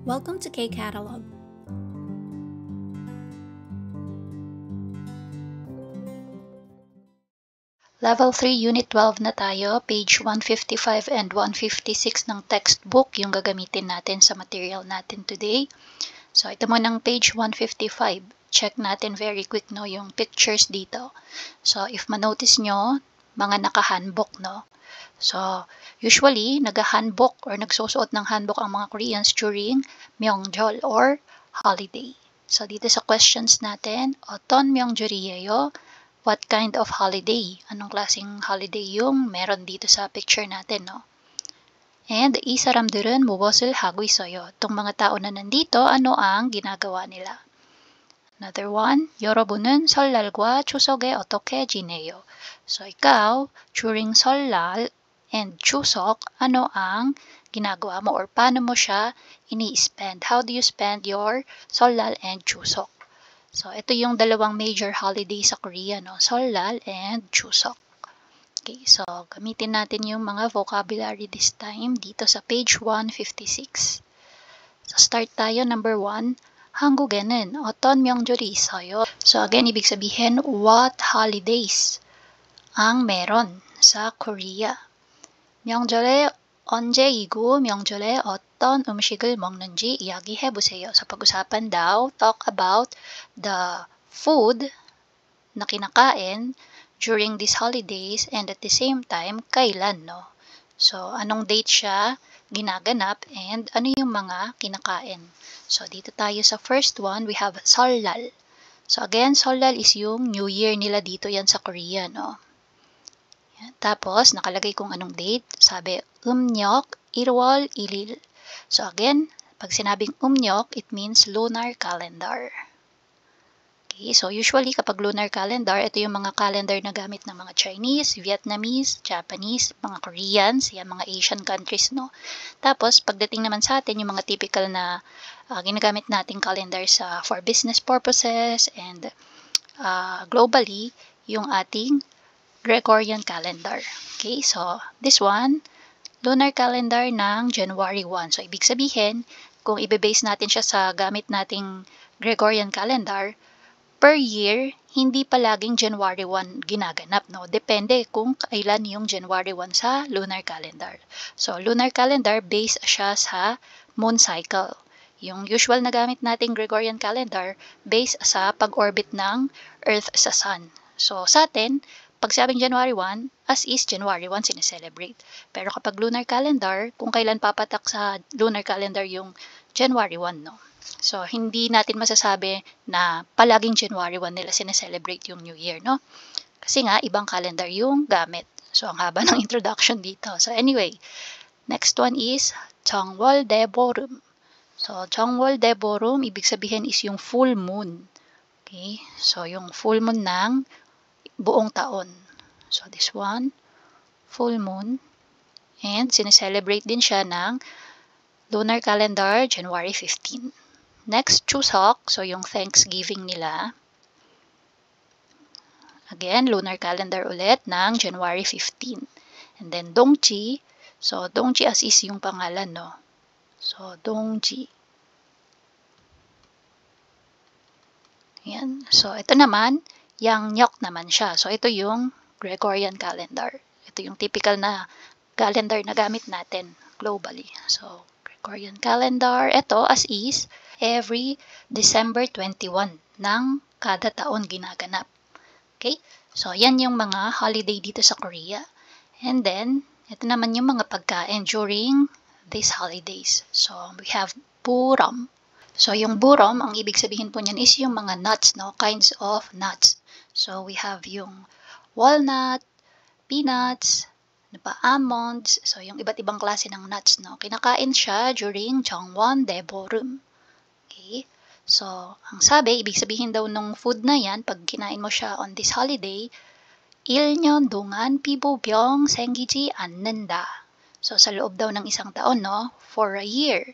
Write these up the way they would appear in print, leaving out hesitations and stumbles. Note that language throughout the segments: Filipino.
Welcome to K-Catalog. Level 3, Unit 12 na tayo, page 155 and 156 ng textbook yung gagamitin natin sa material natin today. So, ito mo ng page 155. Check natin very quick no, yung pictures dito. So, if manotice nyo, mga naka-handbook no. So, usually, nag-handbook or nagsusuot ng handbook ang mga Koreans during Myeongjol or holiday. So, dito sa questions natin, 어떤 명절이에요? What kind of holiday? Anong klaseng holiday yung meron dito sa picture natin, no? And 이 사람들은 무엇을 하고 있어요? Itong mga tao na nandito, ano ang ginagawa nila? Another one, 여러분은 설날과 추석에 어떻게 지내요? So, ikaw, during 설날 and 추석, ano ang ginagawa mo or paano mo siya ini-spend? How do you spend your 설날 and 추석? So, ito yung dalawang major holiday sa Korea, no? Seollal and Chuseok. Okay, so gamitin natin yung mga vocabulary this time dito sa page 156. So, start tayo. Number 1, 한국에는 어떤 명절이 있어요? So, again, ibig sabihin, what holidays ang meron sa Korea? 명절에 언제이고 명절에 어떤 음식을 먹는지 이야기해보세요. So, pag-usapan daw, talk about the food na kinakain during these holidays and at the same time, kailan, no? So, anong date siya ginaganap and ano yung mga kinakain. So, dito tayo sa first one, we have Seollal. So, again, Seollal is yung New Year nila dito yan sa Korea, no? Tapos, nakalagay kung anong date. Sabi, 음력 1월 1일. So, again, pag sinabing umnyok, it means lunar calendar. Okay, so usually kapag lunar calendar, ito yung mga calendar na gamit ng mga Chinese, Vietnamese, Japanese, mga Koreans, yan, mga Asian countries, no? Tapos, pagdating naman sa atin, yung mga typical na ginagamit nating calendar for business purposes and globally, yung ating Gregorian calendar. Okay, so this one, lunar calendar ng January 1. So, ibig sabihin, kung ibe-base natin siya sa gamit nating Gregorian calendar, per year, hindi palaging January 1 ginaganap, no? Depende kung kailan yung January 1 sa lunar calendar. So, lunar calendar, based siya sa moon cycle. Yung usual na gamit nating Gregorian calendar, based sa pag-orbit ng Earth sa Sun. So, sa atin, pag sabing January 1, as is January 1 sineselebrate. Pero kapag lunar calendar, kung kailan papatak sa lunar calendar yung January 1, no? So, hindi natin masasabi na palaging January 1 nila sineselebrate yung New Year, no? Kasi nga, ibang calendar yung gamit. So, ang haba ng introduction dito. So, anyway, next one is 정월대보름. So, 정월대보름, ibig sabihin is yung full moon. Okay? So, yung full moon ng buong taon. So, this one, full moon. And sineselebrate din siya ng lunar calendar, January 15. Next, Chuseok. So, yung Thanksgiving nila. Again, lunar calendar ulit ng January 15. And then, Dongji. So, Dongji as is yung pangalan, no? So, Dongji. Ayan. So, ito naman, Yangnyok naman siya. So, ito yung Gregorian calendar. Ito yung typical na calendar na gamit natin globally. So, Gregorian calendar. Ito, as is, every December 21 ng kada taon ginaganap. Okay? So, yan yung mga holiday dito sa Korea. And then, ito naman yung mga pagkain during these holidays. So, we have Buram. So, yung burom, ang ibig sabihin po niyan is yung mga nuts, no? Kinds of nuts. So, we have yung walnut, peanuts, almonds. So, yung iba't ibang klase ng nuts, no? Kinakain siya during 정월대보름. Okay? So, ang sabi, ibig sabihin daw nung food na yan, pag kinain mo siya on this holiday, 1년 동안 피부병 생기지 않는다. So, sa loob daw ng isang taon, no? For a year,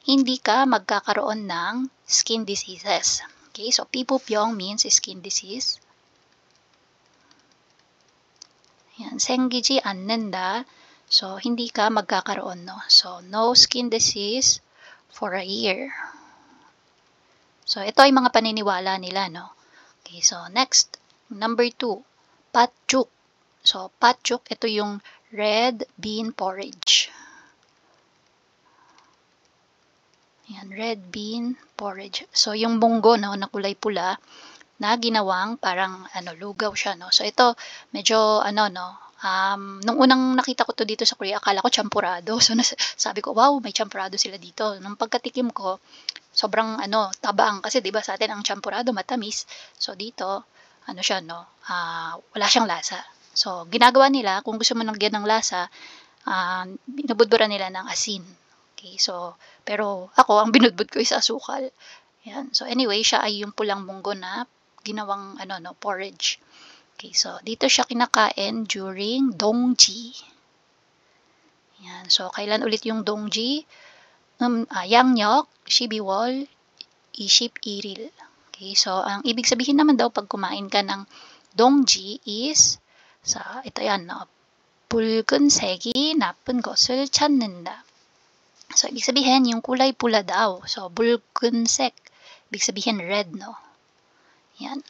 hindi ka magkakaroon ng skin diseases. Okay, so 피부병 means skin disease. Yan, 생기지 않는다. So, hindi ka magkakaroon, no? So, no skin disease for a year. So, ito ay mga paniniwala nila, no? Okay, so next, number 2, patjuk. So, patjuk, ito yung red bean porridge. Yan, red bean porridge. So, yung munggo, no, na kulay pula, na ginawang parang, lugaw siya, no? So, ito, medyo, no, nung unang nakita ko to dito sa Korea, akala ko champurado. So, sabi ko, wow, may champurado sila dito. Nung pagkatikim ko, sobrang, tabang. Kasi, di ba, sa atin, ang champurado, matamis. So, dito, siya, no, wala siyang lasa. So, ginagawa nila, kung gusto mo nagyan ng lasa, binubudburan nila ng asin. Okay, so, pero ako, ang binudbud ko is asukal. Yan. So, anyway, siya ay yung pulang munggo na ginawang, porridge. Okay, so, dito siya kinakain during Dongji. Yan. So, kailan ulit yung Dongji? Yangnyeok, 12월 21일. Okay, so, ang ibig sabihin naman daw pag kumain ka ng Dongji is, ito yan, no? 붉은색이 나쁜 것을 찾는다. So, ibig sabihin, yung kulay pula daw. So, 붉은색, ibig sabihin red, no? Yan,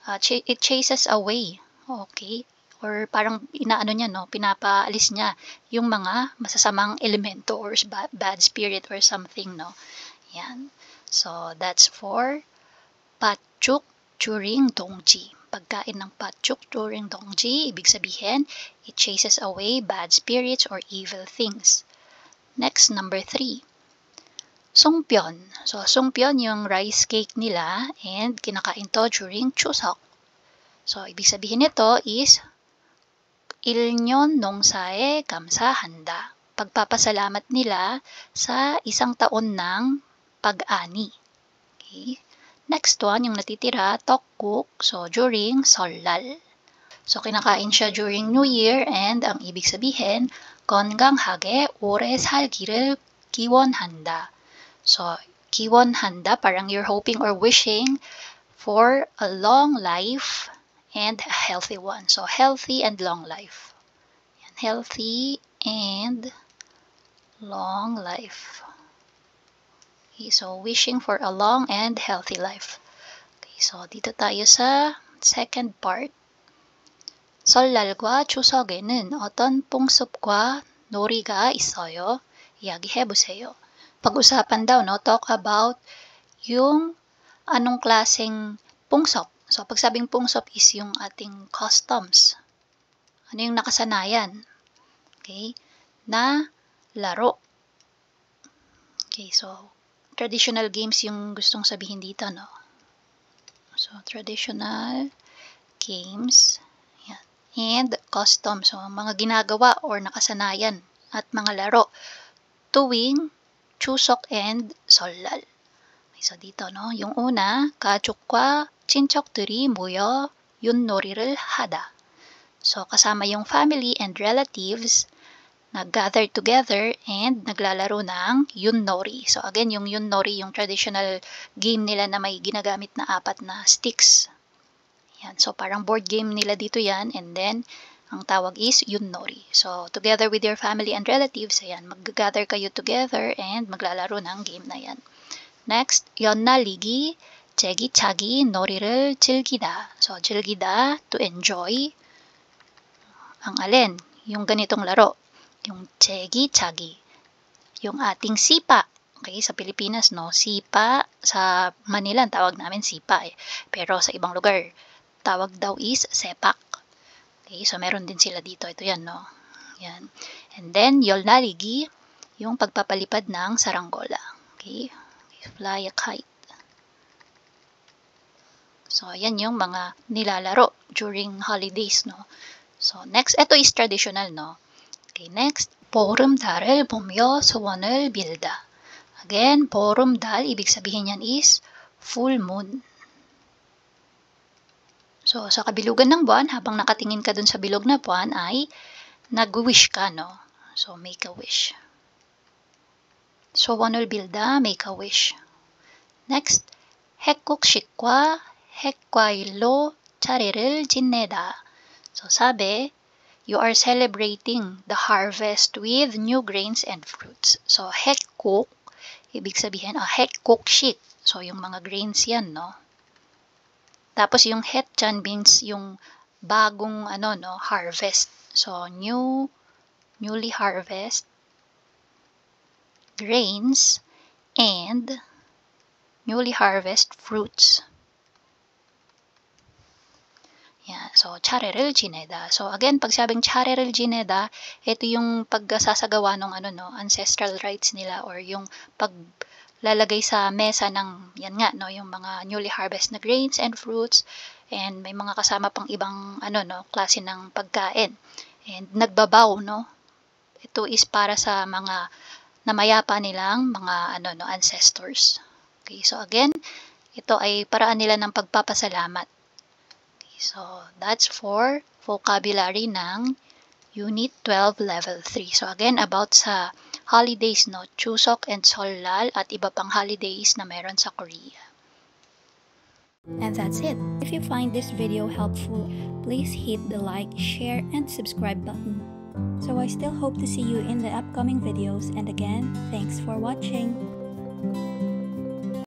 it chases away. Okay? Or parang inaano niya, no? Pinapaalis niya yung mga masasamang elemento or bad spirit or something, no? Yan. So, that's for patjuk during Dongji. Pagkain ng patjuk during Dongji, ibig sabihin, it chases away bad spirits or evil things. Next, number 3. Songpyeon. So, songpyeon yung rice cake nila and kinakain to during Chuseok. So, ibig sabihin nito is 1년 농사에 감사한다. Pagpapasalamat nila sa isang taon ng pag-ani. Okay. Next one, yung natitira, tteokguk. So, during Seollal. So, kinakain siya during New Year and ang ibig sabihin, 건강하게 오래 살기를 기원한다. So, 기원한다, parang you're hoping or wishing for a long life and a healthy one. So, healthy and long life. Healthy and long life. Okay, so, wishing for a long and healthy life. Okay, so, dito tayo sa second part. 설날과 추석에는 어떤 풍습과 놀이가 있어요? 이야기해보세요. Pag-usapan daw, no? Talk about yung anong klaseng pungsop. So, pag sabing pungsop is yung ating customs. Ano yung nakasanayan? Okay? Na laro. Okay, so, traditional games yung gustong sabihin dito, no? So, traditional games. And custom. So, mga ginagawa or nakasanayan at mga laro tuwing Chuseok and Seollal. So, dito, no? Yung una, 가족과 친척들이 모여 윷놀이를 하다. So, kasama yung family and relatives nag-gather together and naglalaro ng 윷놀이. So, again, yung 윷놀이, yung traditional game nila na may ginagamit na 4 na sticks. Yan. So, parang board game nila dito yan. And then, ang tawag is 윷놀이. So, together with your family and relatives, ayan, mag-gather kayo together and maglalaro ng game na yan. Next, 연날리기, 제기차기, 놀이를 즐기다. So, 즐기다, to enjoy. Ang alin? Yung ganitong laro. Yung 제기차기. Yung ating sipa. Okay, sa Pilipinas, no? Sipa. Sa Manila, tawag namin sipa. Pero sa ibang lugar, tawag daw is sepak. Okay, so meron din sila dito. Ito yan, no? Yan. And then, 열날리기, yung pagpapalipad ng saranggola. Okay? Fly a kite. So, yan yung mga nilalaro during holidays, no? So, next, ito is traditional, no? Okay, next, 보름달을 보며 소원을 빌다. Again, 보름달, ibig sabihin yan is full moon. So, sa kabilugan ng buwan, habang nakatingin ka dun sa bilog na buwan, ay nag-wish ka, no? So, make a wish. 소원을 빌다, make a wish. Next, 핵국식과 핵과일로 차례를 지내다. So, sabi, you are celebrating the harvest with new grains and fruits. So, 핵국, ibig sabihin, hekkoksik. So, yung mga grains yan, no? Tapos, yung het dyan means yung bagong, harvest. So, newly harvest grains and newly harvest fruits. Yan. So, 차례를 지내다. So, again, pag sabing 차례를 지내다, ito yung pagsasagawa ng ancestral rites nila or yung paglalagay sa mesa ng, yan nga, no, yung mga newly harvest na grains and fruits, and may mga kasama pang ibang, klase ng pagkain. And nagbabaw, no? Ito is para sa mga namayapa nilang mga, ancestors. Okay, so again, ito ay paraan nila ng pagpapasalamat. So, that's for vocabulary ng Unit 12, Level 3. So, again, about sa holidays, no? Chuseok and Seollal at iba pang holidays na meron sa Korea. And that's it. If you find this video helpful, please hit the like, share, and subscribe button. So I still hope to see you in the upcoming videos, and again, thanks for watching.